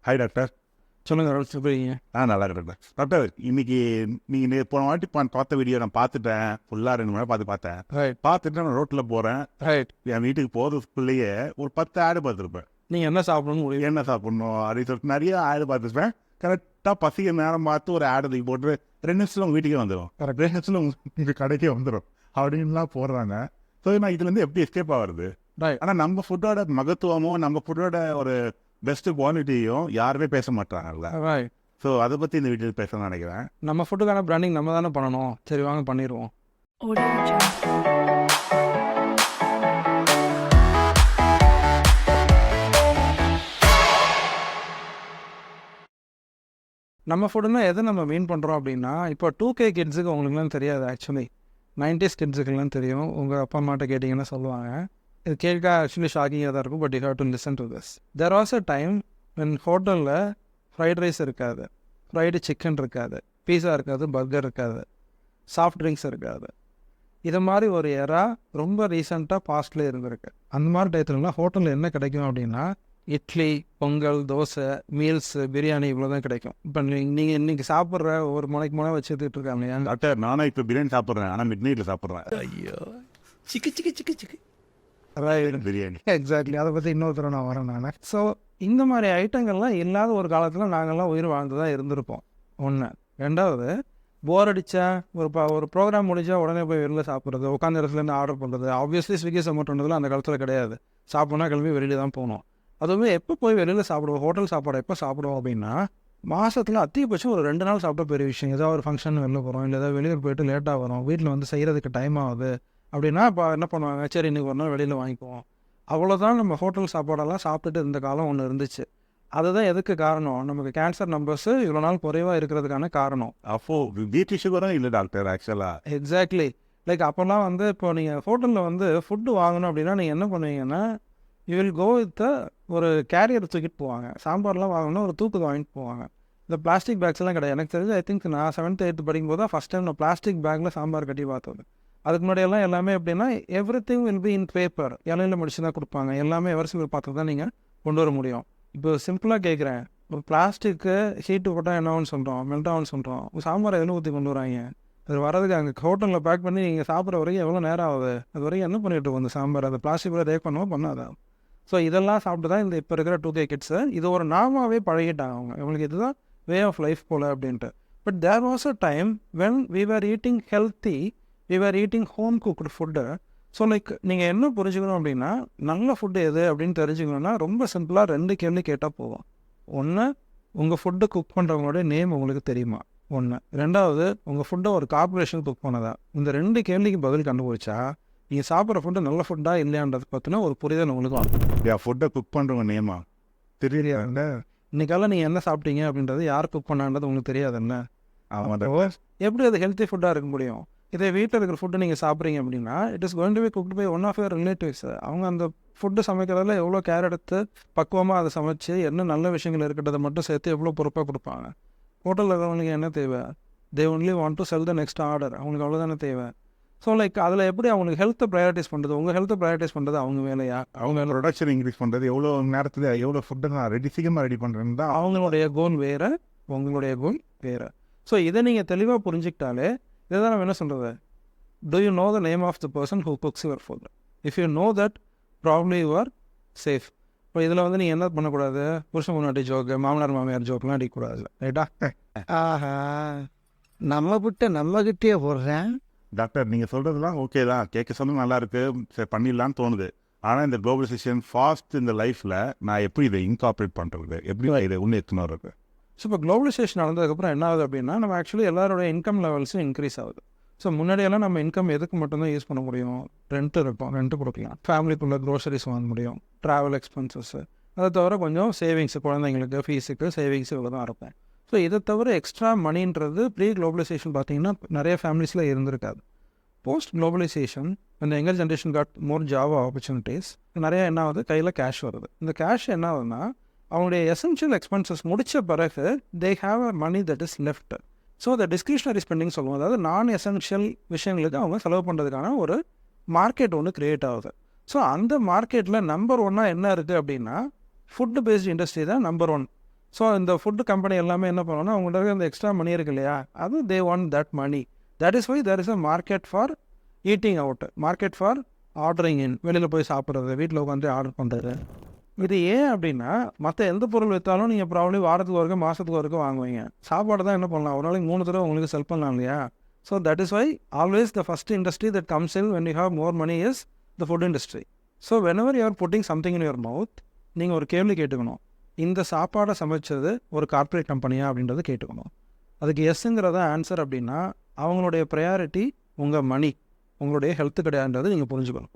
Hi doctor. சொல்லுங்கள் doctor, சொல்கிறீங்க. நல்லா இருக்கேன் டாக்டர். இன்னைக்கு நீங்கள் போன வாட்டி பார்த்த வீடியோ நான் பார்த்துட்டேன். ஃபுல்லாக 2 மணி நேரம் பார்த்தேன். ரைட் பார்த்துட்டு நான் ரோட்டில் போகிறேன். ரைட். என் வீட்டுக்கு போகிறதுக்குள்ளேயே ஒரு 10 ஆடு பார்த்துருப்பேன். நீங்கள் என்ன சாப்பிடணும்னு முடிவு. என்ன சாப்பிட்ணும் அப்படின்னு சொல்லிட்டு நிறைய ஆடு பார்த்துருப்பேன். கரெக்டாக பசிக்க நேரம் பார்த்து ஒரு ஆடு தூக்கி போட்டு 2 நிமிஷத்தில் உங்கள் வீட்டுக்கே வந்துடும். 2 நிமிஷத்தில் உங்கள் கடைக்கே வந்துடும் அப்படின்லாம் போடுறாங்க. ஸோ நான் இதுலேருந்து எப்படி எஸ்கேப் ஆகிறது? ரைட். ஆனால் நம்ம ஃபுட்டோட மகத்துவமும் நம்ம ஃபுட்டோட ஒரு பெஸ்ட்டு குவாலிட்டியும் யாருமே பேச மாட்டாங்கல்ல. ரைட். ஸோ அதை பற்றி இந்த வீடியோ பேசணும்னு நினைக்கிறேன். நம்ம ஃபுட்டுக்கான பிராண்டிங் நம்ம தானே பண்ணணும். சரி வாங்க பண்ணிடுவோம். நம்ம ஃபுட்டுன்னா எதை நம்ம மீன் பண்ணுறோம் அப்படின்னா, இப்போ 2K கிட்ஸுக்கு உங்களுக்குலாம் தெரியாது. ஆக்சுவலி 90s கிட்ஸுக்கெல்லாம் தெரியும். உங்கள் அப்பா அம்மாட்ட கேட்டிங்கன்னா சொல்லுவாங்க. இது கேட்க ஆக்சுவலி ஷாக்கிங்காக தான் இருக்கும். But you have to listen to this. There was a time when ஹோட்டலில் ஃப்ரைட் ரைஸ் இருக்காது, ஃப்ரைடு சிக்கன் இருக்காது, பீஸா இருக்காது, பர்கர் இருக்காது, சாஃப்ட் ட்ரிங்க்ஸ் இருக்காது. இது மாதிரி ஒரு ஏரா ரொம்ப ரீசெண்டாக பாஸ்ட்ல இருந்திருக்கு. அந்த மாதிரி டயத்துலலாம் ஹோட்டலில் என்ன கிடைக்கும் அப்படின்னா, இட்லி, பொங்கல், தோசை, மீல்ஸு, பிரியாணி இவ்வளோ தான் கிடைக்கும். இப்போ நீங்கள் இன்றைக்கி சாப்பிட்ற ஒரு மணிக்கு முனை வச்சுட்டு இருக்காங்க இல்லையா டாக்டர்? நானும் இப்போ பிரியாணி சாப்பிட்றேன். ஆனால் மிட் நைட்டில் சாப்பிட்றேன். ஐயோ, சிக்கு பிரியாணி. எக்ஸாக்ட்லி. அதை பற்றி இன்னொருத்தர நான் வரேன் நான். ஸோ இந்த மாதிரி ஐட்டங்கள்லாம் இல்லாத ஒரு காலத்தில் நாங்கள்லாம் உயிர் வாழ்ந்து தான் இருந்திருப்போம். ஒன்று. ரெண்டாவது, போர் அடித்தா ஒரு ப்ரோக்ராம் முடிச்சா உடனே போய் வெளியில் சாப்பிட்றது, உட்காந்த இடத்துலேருந்து ஆர்டர் பண்ணுறது. ஆப்வியஸ்லி ஸ்விக்கி சொமேட்டோன்றதுலாம் அந்த காலத்தில் கிடையாது. சாப்பிட்னா கிளம்பி வெளியில் தான் போகணும். அதுவுமே எப்போ போய் வெளியில் சாப்பிடுவோம், ஹோட்டல் சாப்பாடு எப்போ சாப்பிடுவோம் அப்படின்னா, மாதத்தில் அதிகபட்சம் ஒரு 2 நாள் சாப்பிட்ட பெரிய விஷயம். ஏதாவது ஒரு ஃபங்க்ஷன் வெளில போகிறோம், இல்லை ஏதாவது வெளியூர் போயிட்டு லேட்டாக வரும், வீட்டில் வந்து செய்கிறதுக்கு டைம் ஆகுது அப்படின்னா, இப்போ என்ன பண்ணுவாங்க, சரி இன்றைக்கி ஒரு நாள் வெளியில் வாங்கிக்குவோம். அவ்வளோதான். நம்ம ஹோட்டல் சாப்பாடெல்லாம் சாப்பிட்டுட்டு இருந்த காலம் ஒன்று இருந்துச்சு. அதுதான் எதுக்கு காரணம், நமக்கு கேன்சர் நம்பர்ஸு இவ்வளோ நாள் குறைவாக இருக்கிறதுக்கான காரணம். அப்போது பிபி சுகரும் இல்லை டாக்டர் ஆக்சுவலாக. எக்ஸாக்ட்லி. லைக் அப்போல்லாம் வந்து இப்போ நீங்கள் ஹோட்டலில் வந்து ஃபுட்டு வாங்கணும் அப்படின்னா நீங்கள் என்ன பண்ணுவீங்கன்னா, யூ வில் கோ வித் ஒரு கேரியர் தூக்கிட்டு போவாங்க. சாம்பார்லாம் வாங்கணும்னா ஒரு தூக்கு வாங்கிட்டு போவாங்க. இந்த பிளாஸ்டிக் பேக்ஸ்லாம் கிடையாது. எனக்கு தெரிஞ்சு ஐ திங்க் நான் 7th 8th படிக்கும்போது தான் ஃபஸ்ட் டைம் நான் பிளாஸ்டிக் பேக்கில் சாம்பார் கட்டி பார்த்தது. அதுக்கு முன்னாடியெல்லாம் எல்லாமே எப்படின்னா, every thing will be in paper, இலையில முடிச்சு தான் கொடுப்பாங்க. எல்லாமே எவர்சிபிள் பார்த்து தான் நீங்கள் கொண்டு வர முடியும். இப்போ சிம்பிளாக கேட்குறேன், ஒரு பிளாஸ்டிக்கு ஹீட்டு போட்டால் என்ன ஆகும்னு சொல்கிறோம், மெல்ட் ஆகும்னு சொல்கிறோம். சாம்பார் எதில் ஊற்றி கொண்டு வராங்க. அது வரதுக்கு அங்கே ஹோட்டலில் பேக் பண்ணி நீங்கள் சாப்பிட்ற வரைக்கும் எவ்வளோ நேரம் ஆகுது. அது வரைக்கும் என்ன பண்ணிட்டு இருக்கோம் அந்த சாம்பார், அந்த பிளாஸ்டிக்கில் ரேக் பண்ணவும் பண்ணாதா. ஸோ இதெல்லாம் சாப்பிட்டு தான் இந்த இப்போ இருக்கிற 2K கிட்ஸு இது ஒரு நாமாவே பழகிட்டாங்க. அவங்க இவங்களுக்கு இதுதான் வே ஆஃப் லைஃப் போல் அப்படின்ட்டு. But there was a time when we are eating healthy, we are eating home cooked food. So like நீங்கள் என்ன புரிஞ்சுக்கணும் அப்படின்னா, நல்ல ஃபுட்டு எது அப்படின்னு தெரிஞ்சுக்கணுன்னா ரொம்ப சிம்பிளாக 2 கேள்வி கேட்டால் போதும். ஒன்று, உங்கள் ஃபுட்டு குக் பண்ணுறவங்களோட நேம் உங்களுக்கு தெரியுமா? ஒன்று. ரெண்டாவது, உங்கள் ஃபுட்டை ஒரு கார்பரேஷன் குக் பண்ணதா? இந்த 2 கேள்விக்கு பதில் கண்டுபிடிச்சா நீங்கள் சாப்பிட்ற ஃபுட்டு நல்ல ஃபுட்டாக இல்லையான்றது பற்றின ஒரு புரிதல் உங்களுக்கு வரும். ஃபுட்டை குக் பண்ணுறவங்க நேமா தெரியல. இன்னைக்கெல்லாம் நீங்கள் என்ன சாப்பிட்டீங்க அப்படின்றது யார் குக் பண்ணான்றது உங்களுக்கு தெரியாதுல்ல. ஆமாம். எப்படி அது ஹெல்த்தி ஃபுட்டாக இருக்க முடியும்? இதே வீட்டில் இருக்கிற ஃபுட்டு நீங்கள் சாப்பிட்றீங்க அப்படின்னா, it is going to be cooked by one of your relatives. அவங்க அந்த ஃபுட்டு சமைக்கிறதுல எவ்வளோ கேர் எடுத்து பக்குவமாக அதை சமைச்சு என்ன நல்ல விஷயங்கள் இருக்கிறத மட்டும் சேர்த்து எவ்வளோ பொறுப்பாக கொடுப்பாங்க. ஹோட்டலில் இருக்கிறவங்களுக்கு என்ன தேவை? They only want to sell the next order. அவங்களுக்கு அவ்வளோதானே தேவை. ஸோ லைக் அதில் எப்படி அவங்களுக்கு ஹெல்த்தை ப்ரையாரிட்டிஸ் பண்ணுறது, உங்கள் ஹெல்த்தை ப்ரையாரிட்டிஸ் பண்ணுறது அவங்க வேலையா? அவங்க ப்ரொடக்ஷன் இன்க்ரீஸ் பண்ணுறது, எவ்வளோ நேரத்தில் எவ்வளோ ஃபுட்டை நான் சீக்கிரமாக ரெடி பண்ணுறேன்னு தான் அவங்களுடைய கோல் வேறு, உங்களுடைய கோல் வேறு. ஸோ இதை நீங்கள் தெளிவாக புரிஞ்சுக்கிட்டாலே இதை தான் நம்ம என்ன சொல்கிறது, do you know the name of the person who cooks your food? If you know that, probably you are safe. இப்போ இதில் வந்து நீங்கள் என்ன பண்ணக்கூடாது, புருஷன் முன்னாடி ஜோக்கு, மாமனார் மாமியார் ஜோக்கெலாம் அடிக்கக்கூடாது. ரைட்டா? ஆஹா, நம்ம விட்டு நம்மகிட்டே போடுறேன். டாக்டர் நீங்கள் சொல்கிறதுலாம் ஓகே தான், கேட்க சொல்ல நல்லா இருக்குது, சரி பண்ணிடலான்னு தோணுது. ஆனால் இந்த குளோபலைசேஷன் ஃபாஸ்ட் இந்த லைஃப்பில் நான் எப்படி இதை இன்கார்பரேட் பண்ணுறது, எப்படி இதை இன்னும் எத்தனை இருக்குது? ஸோ இப்போ குளோபலைசேஷன் நடந்ததுக்கப்புறம் என்ன ஆகுது அப்படின்னா, நம்ம ஆக்சுவலி எல்லாரோட இன்கம் லெவல்ஸும் இன்க்ரீஸ் ஆகுது. ஸோ முன்னாடியெல்லாம் நம்ம இன்கம் எதுக்கு மட்டும்தான் யூஸ் பண்ண முடியும்? ரெண்ட்டு இருக்கும், ரெண்ட்டு கொடுக்கலாம், ஃபேமிலிக்குள்ளே க்ரோசரிஸ் வாங்க முடியும், ட்ராவல் எக்ஸ்பென்சஸ்ஸு, அதை தவிர கொஞ்சம் சேவிங்ஸு, குழந்தைங்களுக்கு ஃபீஸுக்கு சேவிங்ஸு இவ்வளோ தான் இருப்பேன். ஸோ இதை தவிர எக்ஸ்ட்ரா மணின்றது ப்ரீ குளோபலைசேஷன் பார்த்திங்கன்னா நிறைய ஃபேமிலிஸில் இருந்திருக்காது. போஸ்ட் குளோபலைசேஷன் அந்த யங்கர் ஜென்ரேஷன் காட் மோர் ஜாப் ஆப்பர்ச்சுனிட்டிஸ், நிறைய என்ன ஆகுது, கையில் கேஷ் வருது. இந்த கேஷ் என்ன ஆகுதுன்னா, அவங்களுடைய எசென்ஷியல் எக்ஸ்பென்சஸ் முடித்த பிறகு they have a money that is left. So the discretionary spending சொல்லுவோம், அதாவது நான் எசென்ஷியல் விஷயங்களுக்கு அவங்க செலவு பண்ணுறதுக்கான ஒரு மார்க்கெட் ஒன்று க்ரியேட் ஆகுது. ஸோ அந்த மார்க்கெட்டில் நம்பர் 1 என்ன இருக்குது அப்படின்னா, ஃபுட்டு பேஸ்ட் இண்டஸ்ட்ரி தான் நம்பர் 1. ஸோ இந்த ஃபுட்டு கம்பெனி எல்லாமே என்ன பண்ணுவோம்னா அவங்கள்ட்ட இருக்க அந்த எக்ஸ்ட்ரா மணி இருக்கு இல்லையா, அது they want that money. That is why there is a market for eating out, market for ordering in, வெளியில் போய் சாப்பிட்றது, வீட்டில் உட்காந்து ஆர்டர் பண்ணுறது. இது ஏன் அப்படின்னா மற்ற எந்த பொருள் விற்றாலும் நீங்கள் ப்ராப்ளி வாரத்துக்கு ஒருக்க மாதத்துக்கு ஒருக்க வாங்குவீங்க. சாப்பாடு தான் என்ன பண்ணலாம், ஒரு நாளைக்கு 3 தடவை உங்களுக்கு செல் பண்ணலாம் இல்லையா. So that is why always the first industry that comes in when you have more money is the food industry. So whenever you are putting something in your mouth, நீங்கள் ஒரு கேள்வி கேட்டுக்கணும், இந்த சாப்பாடை சமைச்சது ஒரு கார்ப்பரேட் கம்பெனியா அப்படின்றது கேட்டுக்கணும். அதுக்கு எஸ்ஸுங்கிறத ஆன்சர் அப்படின்னா அவங்களுடைய ப்ரையாரிட்டி உங்கள் மணி, உங்களுடைய ஹெல்த்து கிடையாதுன்றது நீங்கள் புரிஞ்சுக்கணும்.